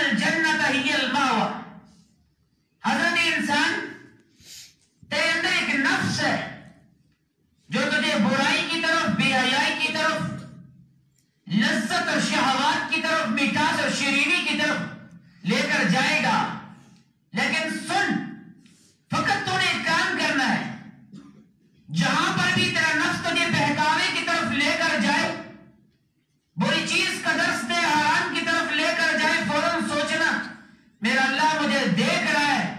الجنت ہی الماوا. حضرت انسان تیرے اندر ایک نفس ہے جو تجھے برائی کی طرف، بے حیائی کی طرف، لذت اور شہوات کی طرف، مٹھاس اور شیرینی کی طرف لے کر جائے گا. لیکن سن، فقط تو نے ایک کام کرنا ہے، جہاں پر بھی تیرا نفس تجھے بہکاوے کی طرف لے کر جائے، بری چیز کا درس دے، حرام کی طرف لے کر جائے، فوراً سوچنا میرا اللہ مجھے دیکھ رہا ہے.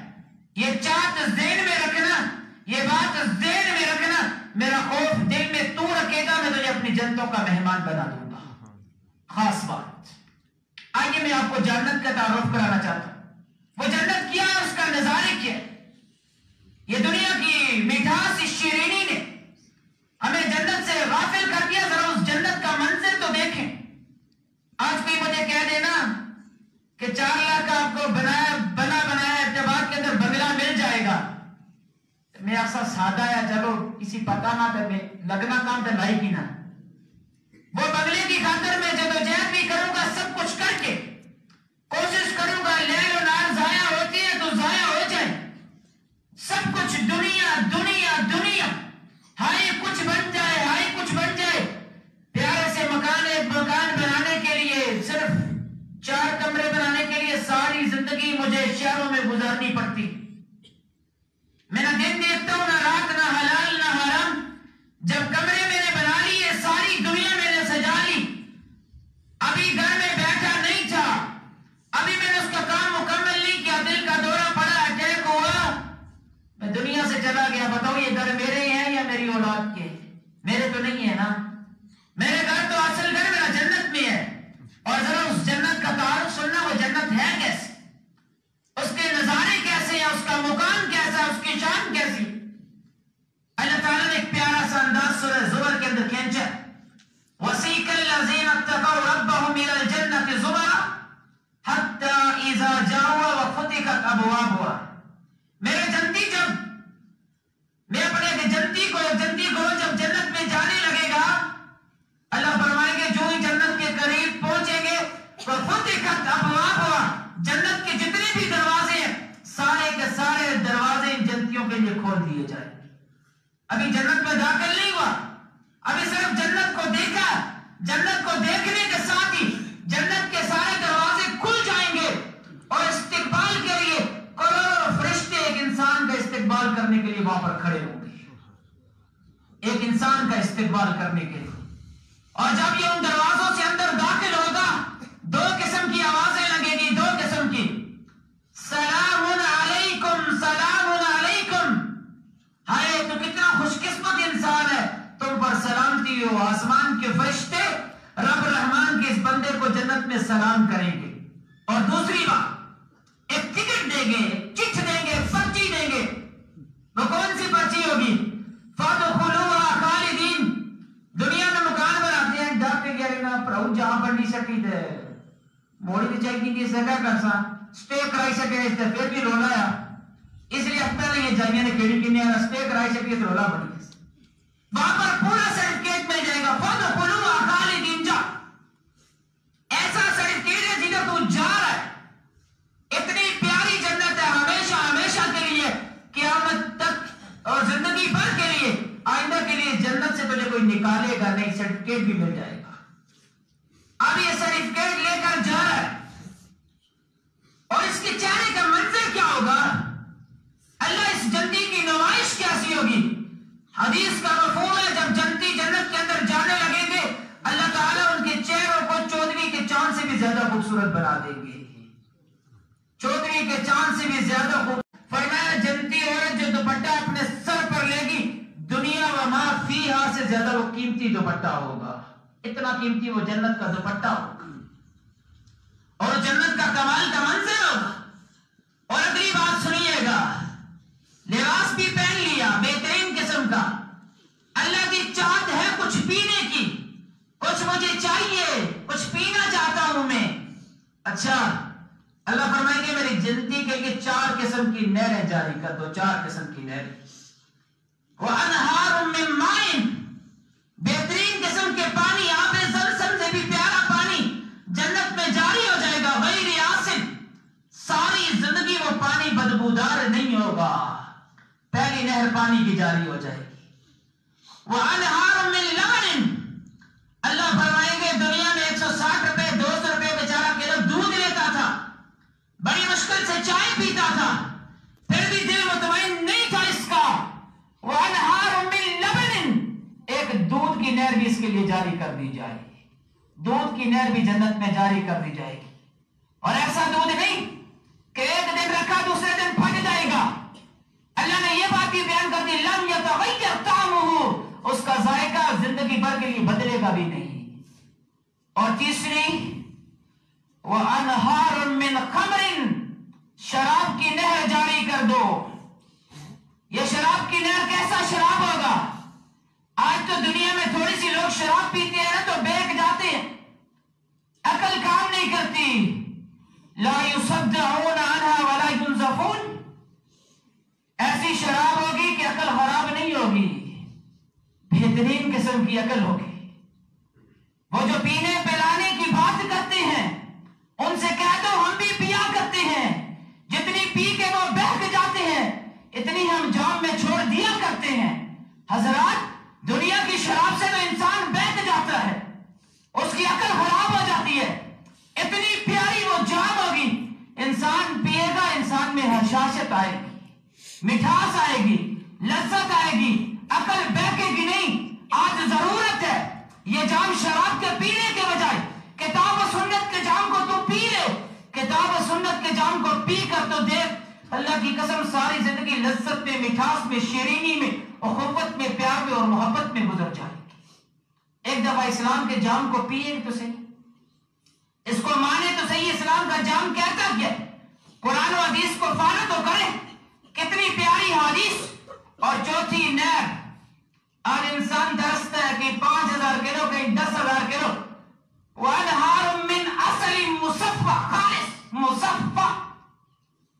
یہ چاہت ذہن میں رکھنا، یہ بات ذہن میں رکھنا، میرا خوف دل میں تو رکھے گا، میں تجھے اپنی جنتوں کا مہمان بنا دوں گا. خاص بات. آئیے میں آپ کو جنت کا تعارف کرانا چاہتا ہوں. وہ جنت کیا ہے، اس کا نظارے کیا ہے. یہ دنیا کی مٹھاس، اس شیرینی نے ہمیں جنت سے غافل کر دیا. ذرا اس جنت کا منظر تو دیکھیں. آج کوئی مجھے کہہ دینا کہ 4 لاکھ آپ کو بنایا ارتباط کے اندر بنگلہ مل جائے گا، میں ایسا سادہ ہے، چلو کسی پتہ نہ کرنے لگنا کام تو لائی کی نہ. وہ بنگلے کی خاطر میں جدوجہد بھی کروں گا، سب کچھ کر کے کوشش کروں گا. لیل و نہار ضائع ہوتی ہے تو ضائع ہو جائے. سب کچھ دنیا دنیا دنیا، ہائے کچھ بن جائے، ہائے کچھ بن جائے. پیارے سے مکان بنانے کے لیے، صرف 4 کمرے بنانے کے لیے ساری زندگی مجھے شہروں میں گزارنی پڑتی. میں نہ دن دیکھتا ہوں، نہ رات، نہ حلال نہ حرام. جب کمرے میں نے بنا لیے، ساری دنیا میں نے سجا لی، ابھی گھر میں بیٹھا نہیں تھا، ابھی میں نے اس کا کام مکمل نہیں کیا، دل کا دورہ پڑا، اٹیک ہوا، میں دنیا سے چلا گیا. بتاؤ یہ گھر میرے ہیں یا میری اولاد کے؟ میرے تو نہیں ہے نا. میرے گھر تو اصل گھر میرا جنت میں ہے. اور ذرا اس جنت کا تعارف سننا، وہ جنت ہے کیسے، اس کے نظارے کیسے ہیں، اس کا مقام کیسا، اس کی شان کیسی. اللہ تعالیٰ نے ایک پیارا سا انداز سورہ زمر کے اندر کھینچا. وَسِيقَ الَّذِينَ اتَّقَوْا رَبَّهُمْ إِلَى الْجَنَّةِ زُمَرًا حَتَّى إِذَا جَاءُوهَا وَفُتِحَتْ أَبْوَابُهَا. میرے جنتی میں اپنے جنتی کو جب جنت میں جانے لگے گا، اللہ فرمائیں گے جو ہی جنت کے قریب پہنچیں گے وَفُتِحَتْ أَبْوَابُهَا، جنت کے جتنے بھی دروازے ہیں سارے کے سارے دروازے ان جنتیوں کے لیے کھول دیے جائیں. ابھی جنت میں داخل نہیں ہوا، ابھی صرف جنت کو دیکھا. جنت کو دیکھنے کے ساتھ ہی جنت کے سارے دروازے کھل جائیں گے اور استقبال کے لیے کروڑوں فرشتے ایک انسان کا استقبال کرنے کے لیے وہاں پر کھڑے ہوں گے، ایک انسان کا استقبال کرنے کے لیے. اور جب یہ ان دروازوں سے اندر داخل ہوگا، 2 قسم کی آوازیں لگے گی، 2 قسم کی. سلام علیکم، سلام علیکم. ہائے تو کتنا خوش قسمت انسان ہے، تم پر سلامتی ہو. آسمان کے فرشتے رب رحمان کے اس بندے کو جنت میں سلام کریں گے. اور دوسری بات، ایک ٹکٹ دیں گے، چٹھ دیں گے، پرچی دیں گے. وہ کون سی پرچی ہوگی؟ فَادْخُلُوهَا خَالِدِينَ. دنیا میں مکان بناتے ہیں، ڈاکٹر کہہ رہے نا پراؤ جہاں پر نہیں سکی تھے موڑی بھی چاہیے کہ اسے کیا کرسا سٹے کرائی سکے، اس سے پھر بھی رولا ہے. اس لیے اب پہلے یہ جائیے نے کیڑی کنیا سٹے کرائی سکے تو رولا بڑی. وہاں پر پورا سرٹیفکیٹ مل جائے گا. فَادْخُلُوهَا خَالِدِينَ. جا ایسا سرٹیفکیٹ ہے جدھر تو جا رہا ہے. اتنی پیاری جنت ہے، ہمیشہ ہمیشہ کے لیے، قیامت تک اور زندگی بھر کے لیے، آئندہ کے لیے. جنت سے تجھے کوئی نکالے گا نہیں، سرٹیفکیٹ بھی مل جائے گا. اب یہ سرٹیفکیٹ لے کر جا رہا ہے اور اس کے چہرے کا منظر کیا ہوگا؟ اللہ اس جنتی کی نمائش کیسی ہوگی؟ حدیث کا مفہوم ہے جب جنتی جنت کے اندر جانے لگیں گے، اللہ تعالیٰ ان کے چہروں کو 14ویں کے چاند سے بھی زیادہ خوبصورت بنا دیں گے. 14ویں کے چاند سے بھی زیادہ خوبصورت. فرمایا جنتی عورت جو دوپٹہ اپنے سر پر لے گی، دنیا و ما فیہا سے زیادہ وہ قیمتی دوپٹہ ہوگا. اتنا قیمتی وہ جنت کا دوپٹہ ہوگا اور جنت کا کمال کا منظر ہوگا. اور اگلی بات سنیے گا، لباس بھی پہن لیا بہترین قسم کا. اللہ کی چاہت ہے کچھ پینے کی، کچھ مجھے چاہیے، کچھ پینا چاہتا ہوں میں. اچھا اللہ فرمائیں گے میری جنتی کے لیے 4 قسم کی نہریں جاری کر دو. 4 قسم کی نہریں. وَأَنْهَارٌ مِّن مَّاءٍ، بہترین قسم کے پانی، آب زمزم سے بھی پیارا پانی جنت میں جاری ہو جائے گا. غیر آسن، زندگی وہ پانی بدبودار نہیں ہوگا، پہلی نہر پانی کی جاری ہو جائے گی۔ وَأَنْهَارٌ مِّن لَبَنٍ، اللہ فرمائیں گے دنیا میں 160 روپے 200 روپے بیچارہ کلو دودھ لیتا تھا، بڑی مشکل سے چائے پیتا تھا، پھر بھی دل مطمئن نہیں تھا اس کا۔ وَأَنْهَارٌ مِّن لَبَنٍ، ایک دودھ کی نہر بھی اس کے لیے جاری کر دی جائے گی، دودھ کی نہر بھی جنت میں جاری کر دی جائے گی۔ اور ایسا دودھ نہیں کہ ایک دن رکھا دوسرے دن پھٹ جائے گا، اللہ نے یہ بات بھی بیان کر دی لم یتغیر طعمہ، اس کا ذائقہ زندگی بھر کے لیے بدلے گا بھی نہیں۔ اور تیسری وَأَنْهَارٌ مِّن خَمْرٍ، شراب کی نہر جاری کر دو۔ یہ شراب کی نہر کیسا شراب ہوگا؟ آج تو دنیا میں تھوڑی سی لوگ شراب پیتے ہیں نا تو بہک جاتے ہیں، عقل کام نہیں کرتی۔ لا يصدعون عنها ولا ينزفون، ایسی شراب ہوگی کہ عقل خراب نہیں ہوگی، بہترین قسم کی عقل ہوگی۔ وہ جو پینے پلانے کی بات کرتے ہیں ان سے کہہ دو ہم بھی پیا کرتے ہیں، جتنی پی کے وہ بہک جاتے ہیں اتنی ہم جام میں چھوڑ دیا کرتے ہیں۔ حضرات دنیا کی شراب سے تو انسان بہک جاتا ہے، اس کی عقل خراب ہو جاتی ہے، اتنی پیاری وہ جام ہوگی، انسان پیے گا انسان میں حشاشت آئے گی، مٹھاس آئے گی، لذت آئے گی، عقل بہکے گی نہیں۔ آج ضرورت ہے یہ جام شراب کے پینے کے بجائے کتاب و سنت کے جام کو تو پی لے، کتاب و سنت کے جام کو پی کر تو دیکھ، اللہ کی قسم ساری زندگی لذت میں، مٹھاس میں، شیرینی میں، اخوت میں، پیار میں اور محبت میں گزر جائے گی۔ ایک دفعہ اسلام کے جام کو پیے تو صحیح، اس کو مانے تو صحیح، اسلام کا جام کہتا کیا، قرآن و حدیث کو فالو تو کریں، کتنی پیاری حدیث۔ اور چوتھی نہر، آج انسان درستا ہے کہ 5000 کلو کہیں 10,000 کلو، وَأَنْهَارٌ مِّنْ عَسَلٍ مُصَفًّى، خالص مصفى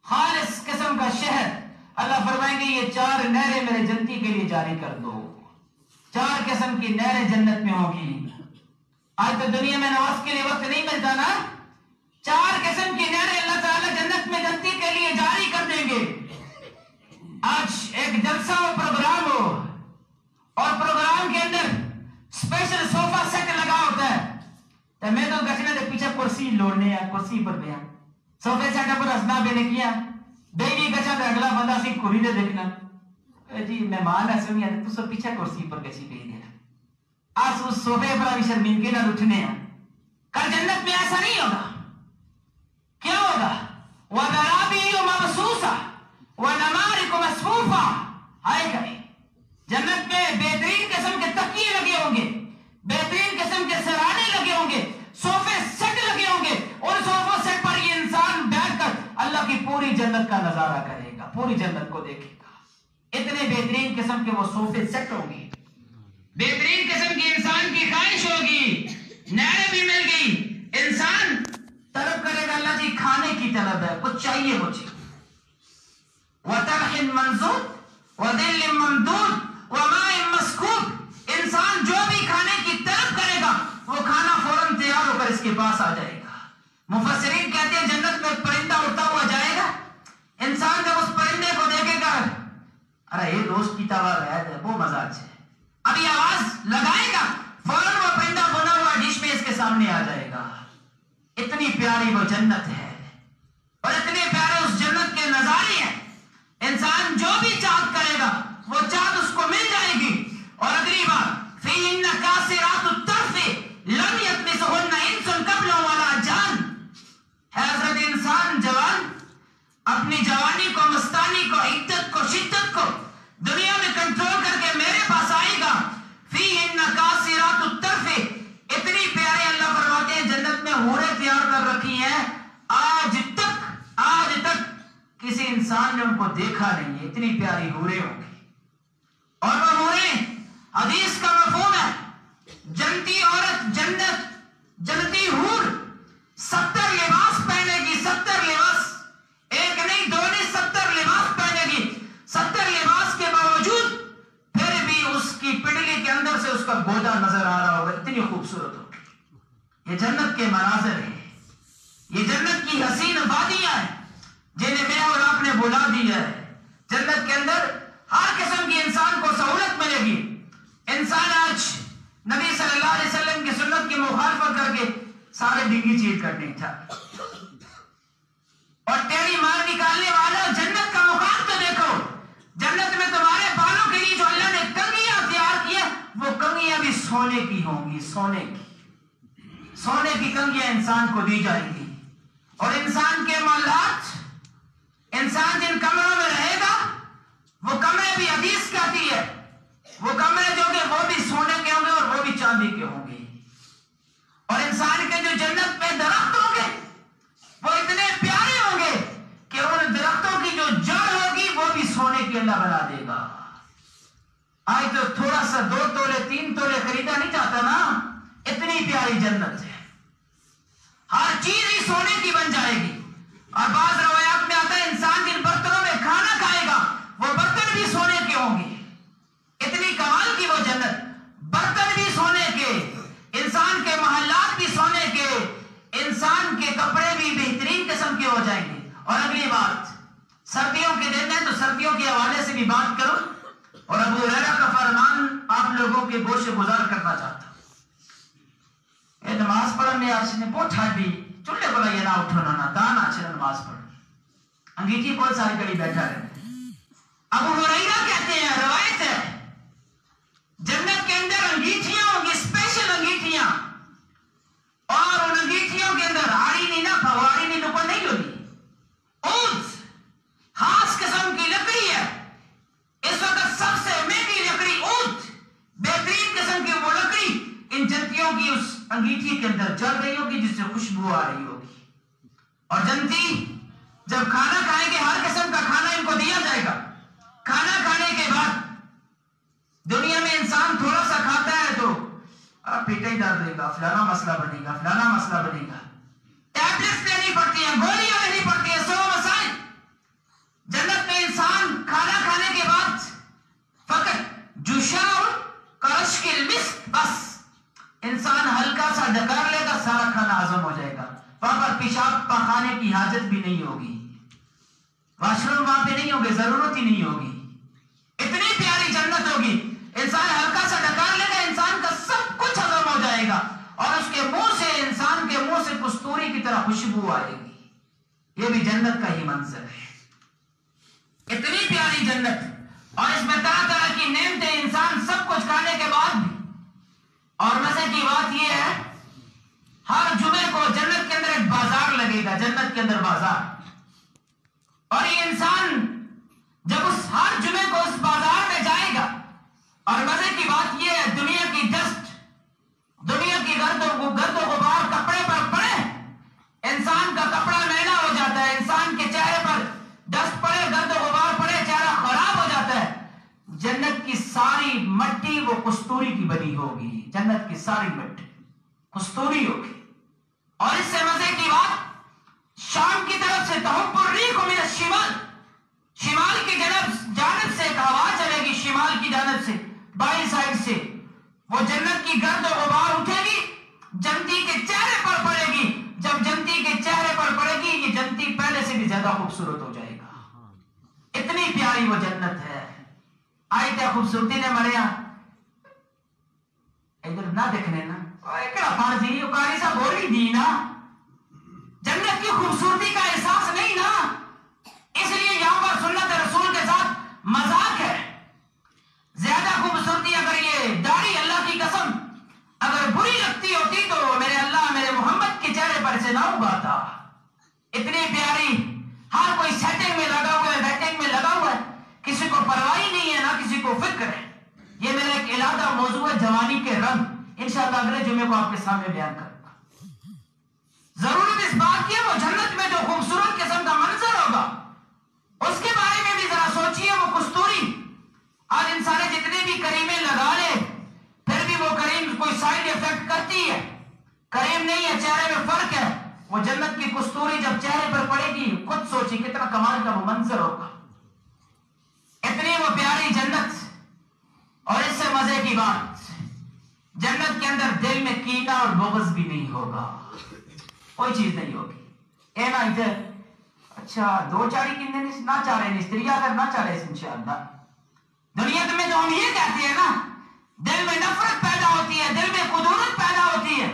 خالص قسم کا شہد۔ اللہ فرمائیں گے یہ 4 نہریں میرے جنتی کے لیے جاری کر دو، 4 قسم کی نہریں جنت میں ہوگی۔ آج تو دنیا میں نماز کے لیے وقت نہیں ملتا نا، 4 قسم کی نہریں اللہ تعالیٰ جنت میں جنتی کے لیے جاری کر دیں گے۔ آج ایک جلسہ ہو، پروگرام ہو، اور پروگرام کے اندر اسپیشل صوفہ سیٹ لگا ہوتا ہے تو میں تو گچنے دے پیچھے کرسی لوڑنے ہیں، کرسی پر بیان صوفے سیٹ پر ہسنا بے نے کیا بیوی گچا دے اگلا بندہ سی کھوری دے دیکھنا جی مہمان ہے سنیا تو سو پیچھے کرسی پر گچی بے دینا، آج اس صوفے پر ابھی شرمندگی نہ اٹھنے ہیں۔ کل جنت میں ایسا نہیں ہوگا، کیا ہوگا؟ وَذَرَابِيُّ مَبْثُوثَةٌ وَنَمَارِقُ مَصْفُوفَةٌ، آئے گئے جنت میں بہترین قسم کے تکیے لگے ہوں گے، بہترین قسم کے سرانے لگے ہوں گے، صوفے سیٹ لگے ہوں گے، اور صوفوں سیٹ پر یہ انسان بیٹھ کر اللہ کی پوری جنت کا نظارہ کرے گا، پوری جنت کو دیکھے گا۔ اتنے بہترین قسم کے وہ صوفے سیٹ ہوں گے، بہترین قسم کی انسان کی خواہش ہوگی، نہریں بھی مل گئی، انسان طلب کرے گا اللہ جی کھانے کی طلب ہے، کچھ چاہیے مجھے۔ وَطَلْحٍ مَنْضُودٍ وَظِلٍّ مَمْدُودٍ وَمَاءٍ مَسْكُوبٍ، انسان جو بھی کھانے کی طلب کرے گا وہ کھانا فوراً تیار ہو کر اس کے پاس آ جائے گا۔ مفسرین کہتے ہیں جنت میں پرندہ اڑتا ہوا جائے گا، انسان جب اس پرندے کو دیکھے گا ارے یہ دوست کی توا غیر ہے وہ مزاج ہے، ابھی آواز لگائے گا فوراً وہ پرندہ بنا ہوا ڈش میں اس کے سامنے آ جائے گا۔ اتنی پیاری وہ جنت ہے اور اتنے پیارے اس جنت کے نظارے ہیں، انسان جو بھی چاہت کرے گا وہ چاہت اس کو مل جائے گی۔ اور اگلی بات فِيهِنَّ قَاصِرَاتُ الطَّرْفِ لَمْ يَطْمِثُهُنَّ إِنسٌ قَبْلُهُمْ وَلَا جَانٌ، حضرت انسان جوان اپنی جوانی کو، مستانی کو، عدت کو، شدت کو دنیا میں کنٹرول کر کے میرے پاس آئے گا۔ فِيهِنَّ قَاصِرَاتُ الطَّرْفِ، اتنی پیارے اللہ فرماتے ہیں جنت میں حوریں تیار کر رکھی ہیں، آج تک کسی انسان نے ان کو دیکھا نہیں ہے، اتنی پیاری حوریں ہوں گی۔ اور وہ حوریں حدیث کا مفہوم ہے جنتی عورت، جنتی حور 70 لباس پہنے گی، 70 لباس، ایک نہیں دو نہیں 70 لباس پہنے گی، 70 لباس کے باوجود پھر بھی اس کی پنڈلی کے اندر سے اس کا گودا نظر آ رہا ہوگا، اتنی خوبصورت ہوگی۔ یہ جنت کے مناظر ہیں، یہ جنت کی حسین وادیاں ہیں جنہیں میں بلا دی ہے. جنت کے اندر ہر قسم کی انسان کو سہولت ملے گی. انسان آج نبی صلی اللہ علیہ وسلم کی سنت کی مخالفت کر کے سارے ڈنگی چیر کر نہیں تھا. اور ٹیڑھی مار نکالنے والا جنت کا مقام تو دیکھو. جنت میں تمہارے بالوں کے لیے جو اللہ نے کنگھیاں تیار کی ہیں وہ کنگھیاں بھی سونے کی ہوں گی. سونے کی کنگھیاں انسان کو دی جائیں گی. اور انسان کے محلات، انسان جن کمروں میں رہے گا وہ کمرے بھی حدیث کہتی ہے وہ کمرے جو کہ وہ بھی سونے کے ہوں گے اور وہ بھی چاندی کے ہوں گے. اور انسان کے جو جنت میں درخت ہوں گے وہ اتنے پیارے ہوں گے کہ ان درختوں کی جو جڑ ہوگی وہ بھی سونے کی اللہ بنا دے گا. آج تو تھوڑا سا 2 تولے 3 تولے خریدا نہیں چاہتا نا. اتنی پیاری جنت ہے، ہر چیز ہی سونے کی بن جائے گی. اور بعض روایات میں آتا ہے انسان جن برتنوں میں کھانا کھائے گا وہ برتن بھی سونے کے ہوں گے. اتنی کمال کی وہ جنت، برتن بھی سونے کے، انسان کے محلات بھی سونے کے، انسان کے کپڑے بھی بہترین قسم کے ہو جائیں گے. اور اگلی بات، سردیوں کے دن ہے تو سردیوں کے حوالے سے بھی بات کرو. اور ابو ہریرہ کا فرمان آپ لوگوں کے گوش گزار کرنا چاہتا ہوں. یہ نماز پڑھنے آج نے پوچھا بھی چلے بولا یہ نہ اٹھونا نہ دانا چلے نماز پڑھ انگیٹھی کون ساری کڑی بیٹھا رہے. ابو ہریرہ کہتے ہیں، روایت ہے جنت کے اندر انگیٹھیاں ہوں گی، اسپیشل انگیٹھیاں. اور ان انگیٹھیوں کے اندر آڑی نہیں نہ پھواری نہیں نکل نہیں ہوگی. اونٹ خاص قسم کی لکڑی ہے. اس وقت سب سے مہنگی لکڑی اونٹ، بہترین قسم کی وہ لکڑی ان جنتیوں کی اس انگیٹھی کے اندر جل رہی ہوگی جس سے خوشبو آ رہی ہوگی. اور جنتی جب کھانا کھائیں گے ہر قسم کا کھانا ان کو دیا جائے گا. کھانا کھانے کے بعد دنیا میں انسان تھوڑا سا کھاتا ہے تو پیٹیں درد دے گا، فلانا مسئلہ بنے گا، فلانا مسئلہ بنے گا، ٹیبلٹس لینی پڑتی ہیں، گولیاں لینی پڑتی ہیں، 100 مسائل. جنت میں انسان کھانا کھانے کے بعد فقط جوشاء کرش کی المسک، بس انسان ہلکا سا ڈکار لے گا سارا کھانا ہضم ہو جائے گا. وہاں پر پیشاب پخانے کی حاجت بھی نہیں ہوگی، واش روم وہاں پہ نہیں ہوگی، ضرورت ہی نہیں ہوگی. اتنی پیاری جنت ہوگی، انسان ہلکا سا ڈکار لے گا انسان کا سب کچھ ہضم ہو جائے گا. اور اس کے منہ سے، انسان کے منہ سے کستوری کی طرح خوشبو آئے گی. یہ بھی جنت کا ہی منظر ہے. اتنی پیاری جنت، اور اس میں طرح طرح کی نعمتیں، انسان سب کچھ کھانے کے بعد بھی. اور مزے کی بات یہ ہے ہر جمعے کو جنت کے اندر ایک بازار لگے گا. جنت کے اندر بازار، اور یہ انسان جب اس ہر جمعے کو اس بازار میں جائے گا. اور مزے کی بات یہ ہے دنیا کی ڈسٹ، دنیا کی گرد و غبار کپڑے پر پڑے، انسان کا کپڑا میلا ہو جاتا ہے، انسان کے چہرے پر ڈسٹ پڑے، گرد و غبار پڑے، چہرہ خراب ہو جاتا ہے. جنت کی ساری مٹی وہ کستوری کی بنی ہوگی. جنت کی ساری مٹی کستوری ہوگی. اور اس سے مزے کی بات شام کی طرف سے تحب الریح من الشمال، شمال کی جانب سے ایک ہوا چلے گی، شمال کی جانب سے بائیں سائڈ سے وہ جنت کی گرد و غبار اٹھے گی، جنتی کے چہرے پر پڑے گی. جب جنتی کے چہرے پر پڑے گی یہ جنتی پہلے سے بھی زیادہ خوبصورت ہو جائے گا. اتنی پیاری وہ جنت ہے. آئی تے خوبصورتی نے مریا ادھر نہ دیکھنے نا ایکڑا فارسی کاری سا بولی دی نا. جنت کی خوبصورتی کا احساس نہیں نا، اس لیے یہاں پر سنت رسول کے ساتھ مذاق ہے. زیادہ خوبصورتی اگر یہ داڑھی اللہ کی قسم اگر بری لگتی ہوتی تو میرے اللہ میرے محمد کے چہرے پر سے نہ اگاتا. اتنی پیاری، ہر کوئی سیٹنگ میں لگا ہوا ہے، ویٹنگ میں لگا ہوا ہے، کسی کو پرواہ نہیں ہے نہ کسی کو فکر ہے. یہ میرا ایک علیحدہ موضوع ہے، جوانی کے رنگ. انشاءاللہ اگلے جمعے کو آپ کے سامنے بیان کروں گا. ضرورت اس بات کی ہے وہ جنت میں جو خوبصورت قسم کا منظر ہوگا اس کے بارے میں بھی ذرا سوچیے. وہ کستوری آج انسان جتنے بھی کریمیں لگا لے پھر بھی وہ کریم کوئی سائیڈ افیکٹ کرتی ہے، کریم نہیں ہے، چہرے میں فرق ہے. وہ جنت کی کستوری جب چہرے پر پڑے گی خود سوچی کتنا کمال کا وہ منظر ہوگا. اتنی وہ پیاری جنت. اور اس سے مزے کی بات جنت کے اندر دل میں کینہ اور بغض بھی نہیں ہوگا، کوئی چیز نہیں ہوگی. اے نا ادھر اچھا دو چاڑی کندے نہ چاڑے نستری اگر نہ چاڑے انشاءاللہ. دنیا میں تو ہم یہ کہتے ہیں نا دل میں نفرت پیدا ہوتی ہے, دل میں خدورت پیدا ہوتی ہے,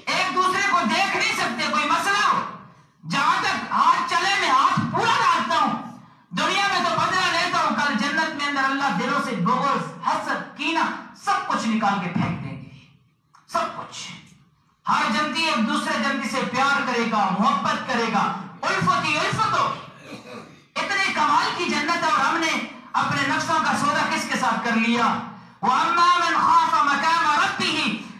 ایک دوسرے کو دیکھ نہیں سکتے. کوئی مسئلہ ہو جہاں تک ہاتھ چلے میں ہاتھ پورا ڈالتا ہوں. دنیا میں تو بدلہ لیتا ہوں, کل جنت میں اندر اللہ دلوں سے بغض حسد کینہ سب کچھ نکال کے پھینک دیں گے. سب کچھ. ہر جنتی ایک دوسرے جنتی سے پیار کرے گا, محبت کرے گا, الفت ہی الفت ہو. اتنے کمال کی جنت ہے اور ہم نے اپنے نفسوں کا سودا کس کے ساتھ کر لیا. وَأَمَّا مَنْ خَافَ مَقَامَ رَبِّهِ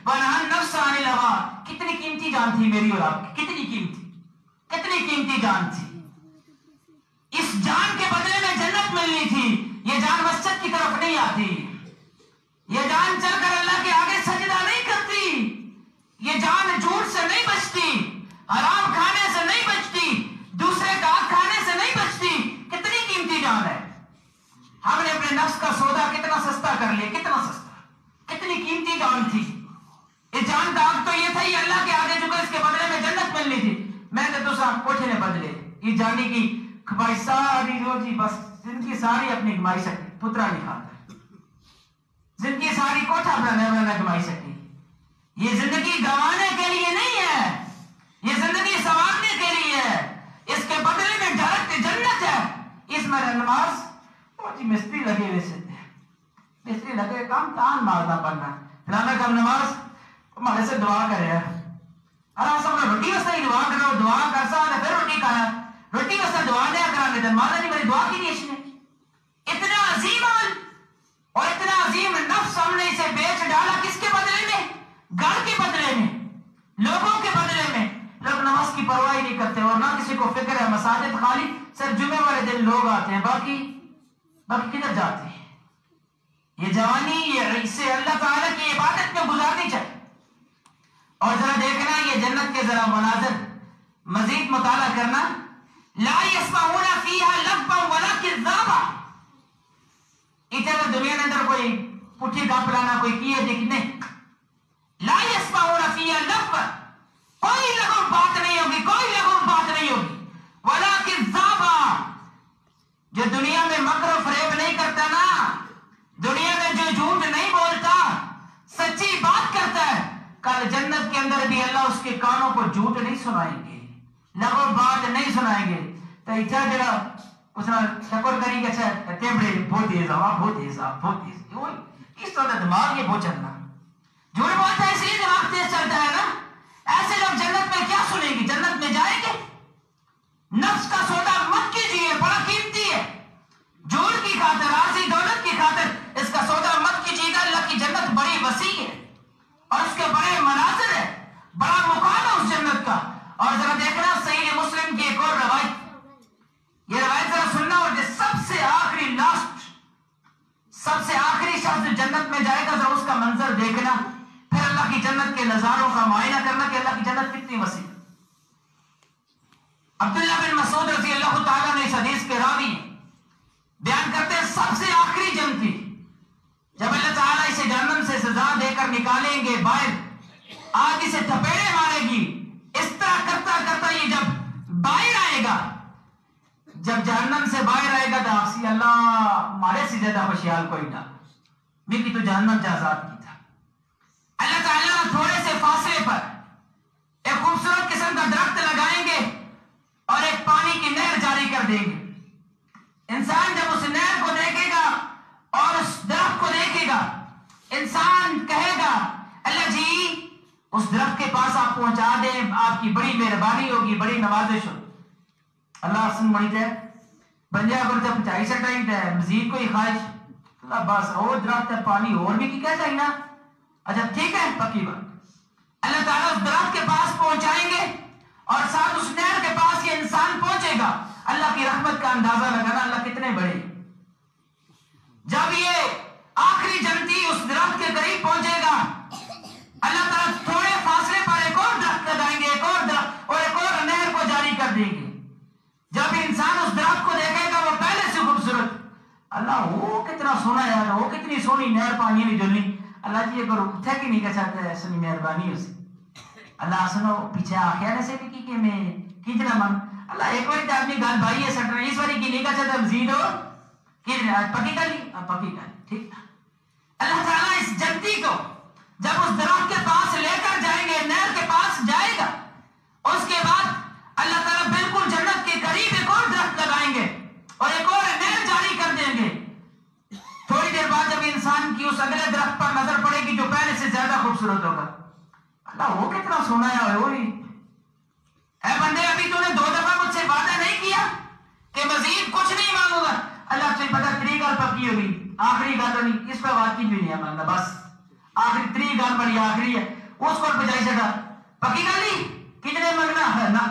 وَنَهَا النَّفْسَ عَنِ الْهَوَىٰ. کتنی قیمتی جان تھی میری اور آپ کی, کتنی قیمتی جان تھی. اس جان کے بدلے میں جنت ملنی تھی. یہ جان مسجد کی طرف نہیں آتی, یہ جان چل کر اللہ کے آگے سجدہ نہیں کرتی, یہ جان جھوٹ سے نہیں بچتی, حرام کھانے سے نہیں بچتی, دوسرے کا حق کھانے سے نہیں بچتی. کتنی قیمتی جان ہے. ہم نے اپنے نفس کا سودا کتنا سستا کر لیا, کتنا سستا, کتنی قیمتی جان تھی. اس جان کا حق تو یہ تھا, یہ اللہ کے آگے جھکا, اس کے بدلے میں جنت ملنی تھی. میں نے تو صاحب کوٹھے نے بدلے, یہ جانی کی کمائی ساری روزی بس زندگی ساری اپنی کمائی سکتی, پترا نہیں کھاتا, زندگی ساری کوٹھا بنا کمائی سکتی. یہ زندگی گنوانے کے لیے نہیں ہے, یہ زندگی سنوارنے کے لیے ہے. اس کے بدلے میں ڈائریکٹ جنت ہے. اس میں نماز جی مستری لگے ہوئے سے مستری لگے کام تان مارنا پڑنا فلانا کام نماز ہمارے سے دعا کرے. ارے سب نے روٹی وسطہ ہی دعا کرو, دعا کر سا پھر روٹی کھایا, روٹی وسطہ دعا دیا کرا لیتے مانا نہیں میری دعا کی نہیں. اس نے اتنا عظیم اور اتنا عظیم نفس ہم نے اسے بیچ ڈالا. کس کے بدلے میں؟ گھر کے بدلے میں, لوگوں کے بدلے میں. لوگ نماز کی پرواہ نہیں کرتے اور نہ کسی کو فکر ہے. مساجد خالی, صرف جمعے والے دن لوگ آتے ہیں, باقی کدھر جاتے ہیں. یہ جوانی یہ اسے اللہ تعالیٰ کی عبادت میں گزارنی چاہیے. اور ذرا دیکھنا یہ جنت کے ذرا مناظر مزید مطالعہ کرنا. لا يسمعون فيها لغوا ولا كذابا. ادھر دنیا کے اندر کوئی پٹھی کا پلانا کوئی کیے دیکھنے. لا يسمعون فيها لغوا, کوئی لغو بات نہیں ہوگی, کوئی لغو بات نہیں ہوگی. ولا كذابا, جو دنیا میں مکر و فریب نہیں کرتا نا, دنیا میں جو جھوٹ نہیں بولتا, سچی بات کرتا ہے, کل جنت کے اندر بھی اللہ اس کے کانوں کو جھوٹ نہیں سنائیں گے, لغو بات نہیں سنائیں گے. تو اتنا جڑا اس نے شکر کری کہ اچھا ٹیبڑے بہت تیز ہوا, بہت تیز آپ, بہت تیز. اس طرح دماغ یہ بہت چلنا, جھوٹ بولتا ہے اس لیے دماغ تیز چلتا ہے نا. ایسے لوگ جنت میں کیا سنیں گے, جنت میں جائیں گے. نفس کا سودا مت کیجیے, بڑا قیمتی ہے. جھوٹ کی خاطر, عارضی دولت کی خاطر اس کا سودا مت کیجیے گا. اللہ کی جنت بڑی وسیع ہے اور اس کے بڑے مناظر ہے, بڑا مقام ہے اس جنت کا. اور ذرا دیکھنا صحیح مسلم کی ایک اور روایت, یہ روایت ذرا سننا, اور جو سب سے آخری لاسٹ, سب سے آخری شخص جنت میں جائے گا, ذرا اس کا منظر دیکھنا, پھر اللہ کی جنت کے نظاروں کا معائنہ کرنا کہ اللہ کی جنت کتنی وسیع. عبداللہ بن مسعود رضی اللہ تعالیٰ نے اس حدیث کے راوی ہیں, بیان کرتے ہیں سب سے آخری جنتی جب اللہ تعالیٰ اسے جہنم سے سزا دے کر نکالیں گے باہر, آگ اسے تھپیڑے مارے گی, اس طرح کرتا کرتا یہ جب باہر آئے گا, جب جہنم سے باہر آئے گا تو آفسی اللہ ہمارے سے زیادہ خوشیال کوئی نہ, میری تو جہنم سے آزاد کی تھا. اللہ تعالیٰ تھوڑے سے فاصلے پر ایک خوبصورت قسم کا درخت لگائیں گے اور ایک پانی کی نہر جاری کر دیں گے. انسان جب اس نہر کو دیکھے گا اور اس درخت کو دیکھے گا, انسان کہے گا اللہ جی اس درخت کے پاس آپ پہنچا دیں, آپ کی بڑی مہربانی ہوگی, بڑی نوازش ہوگی. اللہ حسن مڑی ہے بنجا کرتے پچائی سے ٹائم ہے, مزید کوئی خواہش, اللہ بس اور درخت ہے, پانی اور بھی کیا چاہیے نا, اچھا ٹھیک ہے پکی بات. اللہ تعالیٰ اس درخت کے پاس پہنچائیں گے اور ساتھ اس نہر کے پاس یہ انسان پہنچے گا. اللہ کی رحمت کا اندازہ لگانا اللہ کتنے بڑے. جب یہ آخری جنتی اس درخت کے قریب پہنچے گا, اللہ تعالیٰ تھوڑے فاصلے پر ایک اور درخت لگائیں گے, ایک اور درخت اور ایک اور نہر کو جاری کر دیں گے. جب انسان اس درخت کو دیکھے گا وہ پہلے سے خوبصورت, اللہ وہ کتنا سونا یار, وہ کتنی سونی نہر پانی نہیں جلنی. اللہ جی اگر تھے کہ نہیں کہتا ہے سنی مہربانی اسی اللہ سنو پیچھے آخیا نے سے بھی کی کہ میں کیجنا من اللہ ایک بار آدمی گل بھائی ہے سٹ رہے اس باری کی نہیں کا چاہتا مزید ہو کہ پکی کر لی پکی کر لی ٹھیک تھا. اللہ تعالیٰ اس جنتی کو جب اس درخت کے پاس لے کر جائیں گے, نہر کے پاس جائے گا, اس کے بعد اللہ تعالیٰ بالکل جنت کے قریب ایک اور درخت لگائیں گے اور ایک اور نہر جاری کر دیں گے. تھوڑی دیر بعد جب انسان کی اس اگلے درخت پر نظر پڑے گی جو پہلے سے زیادہ خوبصورت ہوگا, اللہ وہ کتنا سونا ہے وہی اے بندے ابھی تو نے 2 دفعہ مجھ سے وعدہ نہیں کیا کہ مزید کچھ نہیں مانگوں گا. اللہ سے پتا 3 گل پکی ہوگی, آخری گل تو نہیں, اس پہ واقعی بھی نہیں ہے مانگنا, بس آخری 3 گل بڑی آخری ہے اس کو بجائی چڑھا پکی گل نہیں کتنے مانگنا ہے نا,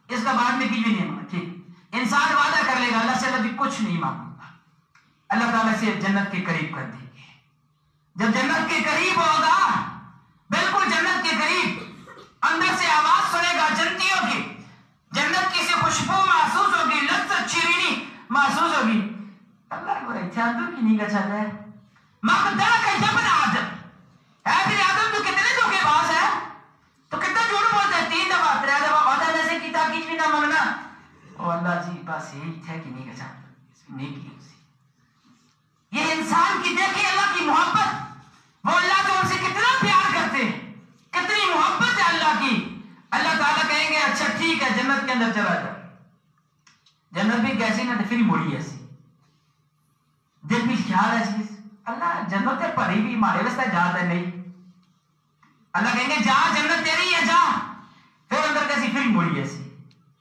اس کا بعد میں کچھ بھی نہیں مانگنا. ٹھیک انسان وعدہ کر لے گا اللہ سے اللہ کچھ نہیں مانگوں گا, اللہ تعالیٰ سے جنت کے قریب کر دیں گے. جب جنت کے قریب ہوگا, بالکل جنت کے قریب, اندر سے آواز سنے گا جنتیوں کی, جنت کی سے خوشبو محسوس ہوگی, لذت شیرینی محسوس ہوگی. اللہ کو اندر کی نہیں گچھا ہے مقدر کا جبن آدم ہے پھر آدم تو کتنے دھوکے باز ہے, تو کتنا جھوٹ بولتا ہے, 3 دفعہ 3 دفعہ وعدہ جیسے کی تاکید بھی نہ مانگنا. او اللہ جی بس یہی تھا کہ نہیں گچھا نہیں کی اسی. یہ انسان کی دیکھیں اللہ کی محبت, وہ اللہ تو ان سے کتنا پیار کرتے ہیں, کتنی محبت ہے اللہ کی. اللہ تعالیٰ کہیں گے اچھا ٹھیک ہے جنت کے اندر چلا جاؤ. جنت بھی کیسی نہ پھر موڑی ایسی دل بھی خیال ہے چیز اللہ جنت ہے پری بھی ہمارے واسطے جاتا ہے نہیں. اللہ کہیں گے جا جنت تیری ہے جا, پھر اندر کیسی پھر موڑی ایسی.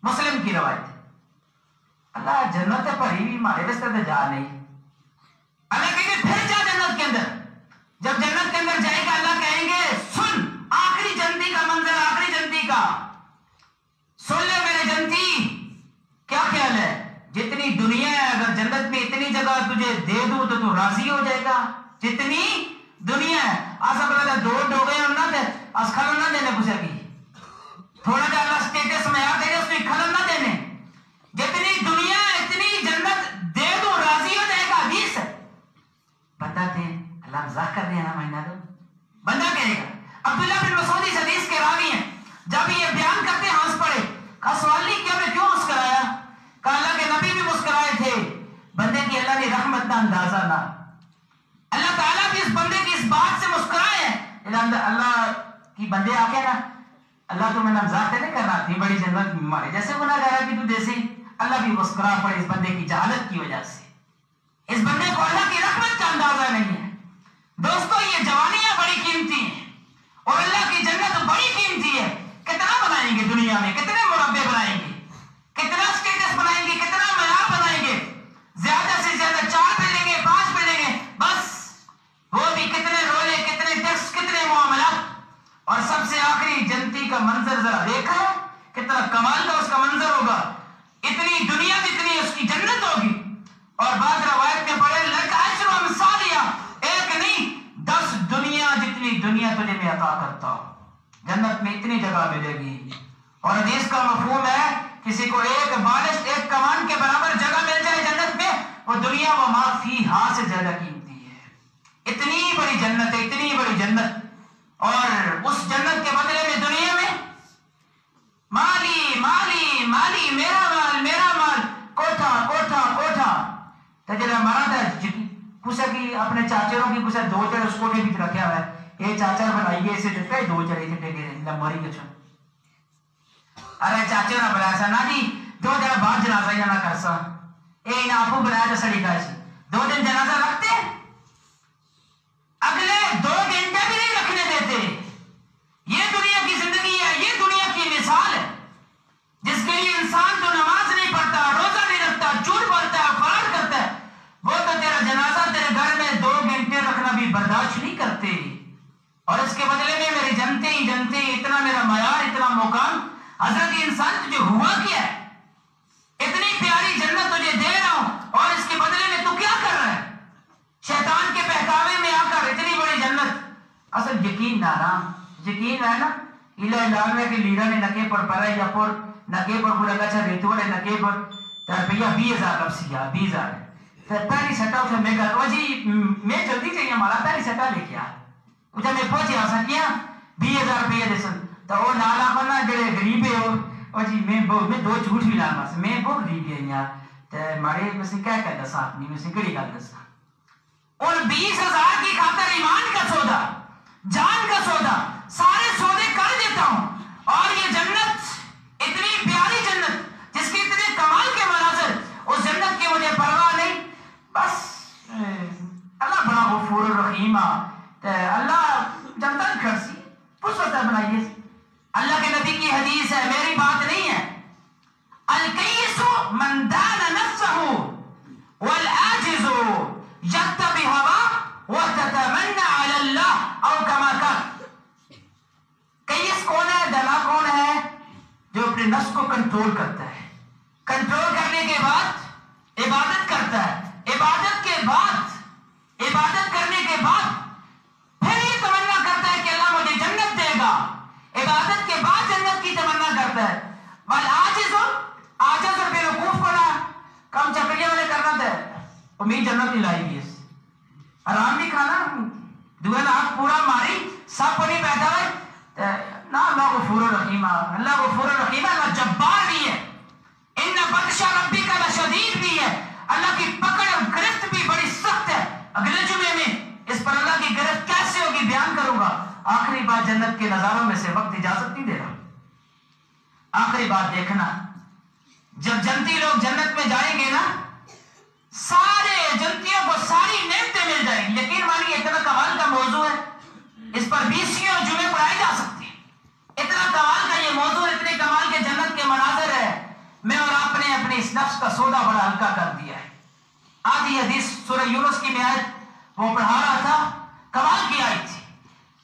مسلم کی روایت اللہ جنت ہے پری بھی ہمارے واسطے تو جا نہیں. اللہ کہیں گے پھر جا جنت کے اندر. جب جنت کے اندر جائے گا اللہ کہیں گے سن آخری جنتی کا منظر, آخری جنتی کا سن لے میرے جنتی, کیا خیال ہے جتنی دنیا ہے اگر جنت میں اتنی جگہ تجھے دے دوں تو راضی ہو جائے گا. جتنی دنیا ہے آسا بلا دو ڈوگے اور نہ دے اس کھلن نہ دینے کچھ کی تھوڑا جا اللہ سٹیٹس میں آ دے اس میں کھلن نہ دینے. جتنی دنیا ہے اتنی جنت دے دوں راضی ہو جائے گا. حدیث ہے بندہ دے اللہ مزاح کر رہے ہیں نا مہینہ دو بندہ کہے گا. عبداللہ بن مسعود اس حدیث کے راوی ہیں, جب یہ بیان کرتے ہنس پڑے. کہا سوال نہیں کیا میں کیوں مسکرایا, کہا اللہ کے نبی بھی مسکرائے تھے, بندے کی اللہ نے رحمت کا اندازہ نہ. اللہ تعالیٰ بھی اس بندے کی اس بات سے مسکرائے ہیں. اللہ کی بندے آ کے نا اللہ تو میں مزاح نہیں کر رہا تھی, بڑی جنت ہمارے جیسے گناہ گار ہے کہ تو جیسے اللہ بھی مسکرا پڑے اس بندے کی جہالت کی وجہ سے. اس بندے کو اللہ کی رحمت کا اندازہ نہیں ہے. دوستو یہ جوانیاں بڑی قیمتی ہیں اور اللہ کی جنت بڑی قیمتی ہے. کتنا بنائیں گے دنیا میں, کتنے مربع بنائیں گے, کتنا سٹیٹس بنائیں گے, کتنا معیار بنائیں گے, زیادہ سے زیادہ 4 پہ لیں گے 5 پہ لیں گے, بس وہ بھی کتنے رولے, کتنے ٹیکس, کتنے معاملات. اور سب سے آخری جنتی کا منظر ذرا دیکھا کتنا کمال کا اس کا منظر ہوگا. اتنی دنیا جتنی اس کی جنت ہوگی. اور بعض روایت میں پڑھے لڑکا اشرو مثالیہ, ایک نہیں 10 دنیا جتنی دنیا تجھے میں عطا کرتا ہوں. جنت میں اتنی جگہ ملے گی. اور حدیث کا مفہوم ہے کسی کو ایک بالش ایک کمان کے برابر جگہ مل جائے جنت میں, وہ دنیا و ما فیہا سے زیادہ قیمتی ہے. اتنی بڑی جنت ہے, اتنی بڑی جنت. اور اس جنت کے بدلے میں دنیا میں مالی مالی مالی, میرا مال میرا مال, کوٹھا کوٹھا کوٹھا. تجربہ مرا تھا کچھ کی اپنے چاچروں کی کچھ 2 چڑ اس کوٹھے بھی رکھا ہوا ہے. یہ چاچر بنائیے اسے دیکھا 2 چڑے تھے ٹیکے لمباری کے چھو. ارے چاچر نہ بنایا سا نا جی 2 جگہ بعد جنازہ ہی نہ کر سا. اے نا آپ بنایا جو سڑی کا سی 2 دن جنازہ رکھتے اگلے 2 گھنٹے بھی نہیں رکھنے دیتے. یہ دنیا کی زندگی ہے, یہ دنیا کی مثال ہے جس کے لیے انسان تو نماز نہیں پڑھتا, روزہ نہیں رکھتا, جھوٹ بولتا ہے, فراڈ کرتا ہے, وہ تو تیرا جنازہ تیرے گھر میں 2 گھنٹے رکھنا بھی برداشت نہیں کرتے. اور اس کے بدلے میں میری جنتے ہی جنتے اتنا میرا معیار, اتنا مقام. حضرت انسان تجھے ہوا کیا ہے, اتنی پیاری جنت تجھے دے رہا ہوں اور اس کے بدلے میں تو کیا کر رہا ہے, شیطان کے بہکاوے میں آ کر اتنی بڑی جنت. اصل یقین نہ نا, یقین ہے نا الہ الہی کے لیڈر نے نکے پر پڑا یا پر نکے پر پورا گچا ریتو والے نکے پر روپیہ 20,000 کب سیا 20,000 پھر پہلی سٹا اسے میں کہا وہ جی میں جلدی چاہیے ہمارا پہلی سٹا لے کے آ. جب میں پہنچے آ سکیا 20,000 روپیہ دے سن تو وہ نالا بنا جڑے غریب ہے او جی میں دو جھوٹ بھی نال ماس میں بھوک دی گیا تے مارے مسے کیا کہدا سا نہیں مسے کڑی گل دسا اور 20,000 کی خاطر ایمان کا سودا جان کا سودا سارے سودے کر دیتا ہوں اور یہ جنت اتنی پیاری جنت جس کے اتنے کمال کے مناظر اس جنت کی مجھے پرواہ نہیں بس اللہ بڑا غفور الرحیم اللہ جنتا کرسی اس وقت بنائیے اللہ کے نبی کی حدیث ہے میری بات نہیں ہے الکیس من دان نفسه والعاجز یتبع هواه وتتمنى على الله او كما قال کیس کون ہے دانا کون ہے جو اپنے نفس کو کنٹرول کرتا ہے کنٹرول کرنے کے بعد عبادت کرتا ہے عبادت کرنے کے بعد پھر یہ تمنا کرتا ہے کہ اللہ مجھے جنت دے گا عبادت کے بعد جنت کی تمنا کرتا ہے والعاجز اور بے وقوف کو نہ کم چکریاں والے کرنا تھا امید جنت نہیں لائی گی آرام بھی کھانا دعا ناک پورا ماری سب کو نہیں پیدا ہے نہ اللہ غفور الرحیم اللہ جبار بھی ہے ان بطش ربک لشدید بھی ہے اللہ کی پکڑ اور گرفت بھی بڑی سخت ہے اگلے جمعے میں اس پر اللہ کی گرفت کیسے ہوگی بیان کروں گا آخری بات جنت کے نظاروں میں سے وقت اجازت نہیں دے رہا آخری بات دیکھنا جب جنتی لوگ جنت میں جائیں گے نا سارے جنتیوں کو ساری نعمتیں مل جائیں گی یقین مانیے اتنا کمال کا موضوع ہے اس پر 20 جمعے پڑھائے جا سکتے ہیں اتنا کمال کا یہ موضوع اتنے کمال کے جنت کے مناظر ہے میں اور آپ نے اپنے اس نفس کا سودا بڑا ہلکا کر دیا ہے آدھی حدیث سورہ یونس کی میں آیت وہ پڑھا رہا تھا کمال کی آیت تھی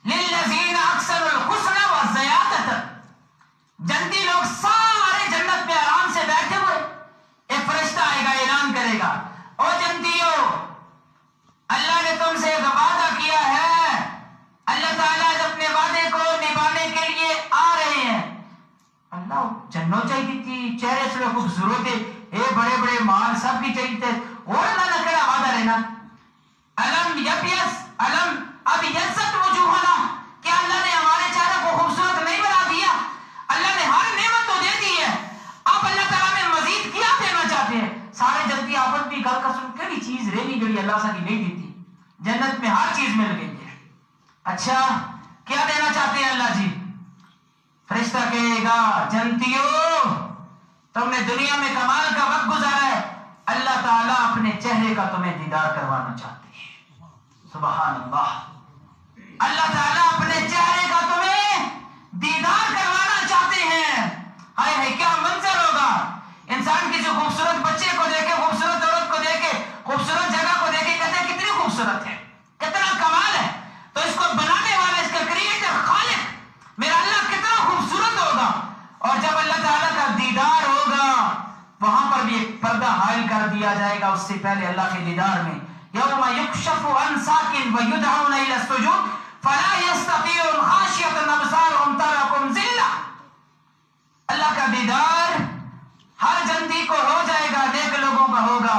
للذین احسنوا الحسنى وزیادۃ جنتی لوگ سارے جنت میں آرام سے بیٹھے ہوئے ایک فرشتہ آئے گا اعلان کرے گا او جنتیوں اللہ نے تم سے ایک وعدہ کیا ہے اللہ تعالیٰ اپنے وعدے کو نبھانے کے لیے آ رہے ہیں اللہ جنوں چاہیے تھی چہرے سے خوبصورت ہے بڑے بڑے مال سب کی چاہیے تھے اور اللہ نے کہا وعدہ لینا علم اب یزت وجوہنا کیا اللہ نے ہمارے چہرے کو خوبصورت نہیں بنا دیا اللہ نے ہر نعمت تو دے دی ہے اب اللہ تعالیٰ نے مزید کیا دینا چاہتے ہیں سارے جنتی آپس بھی گل کا سن کئی چیز رہی گڑی اللہ سے کی نہیں دیتی جنت میں ہر چیز مل گئی ہے اچھا کیا دینا چاہتے ہیں اللہ جی فرشتہ کہے گا جنتیوں تم نے دنیا میں کمال کا وقت گزارا ہے اللہ تعالیٰ اپنے چہرے کا تمہیں دیدار کروانا چاہتے ہیں سبحان اللہ اللہ تعالیٰ اپنے چہرے کا تمہیں دیدار کروانا چاہتے ہیں ہائے ہائے کیا منظر ہوگا انسان کی جو خوبصورت بچے کو دیکھے خوبصورت عورت کو دیکھے خوبصورت جگہ کو دیکھے کہتے ہیں کتنی خوبصورت ہے کتنا کمال ہے تو اس کو بنانے والا اس کا کریٹر خالق میرا اللہ کتنا خوبصورت ہوگا اور جب اللہ تعالیٰ کا دیدار ہوگا وہاں پر بھی ایک پردہ حائل کر دیا جائے گا اس سے پہلے اللہ کے دیدار میں یوم یکشف عن ساق ویدعون الی السجود فلا یستطیعون خاشعۃ ابصارهم ترہم ذلہ اللہ کا دیدار ہر جنتی کو ہو جائے گا نیک لوگوں کا ہوگا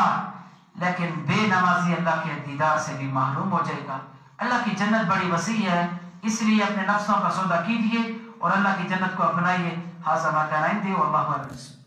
لیکن بے نمازی اللہ کے دیدار سے بھی محروم ہو جائے گا اللہ کی جنت بڑی وسیع ہے اس لیے اپنے نفسوں کا سودا کیجیے اور اللہ کی جنت کو اپنائیے ہاذا ما کان عندی واللہ اعلم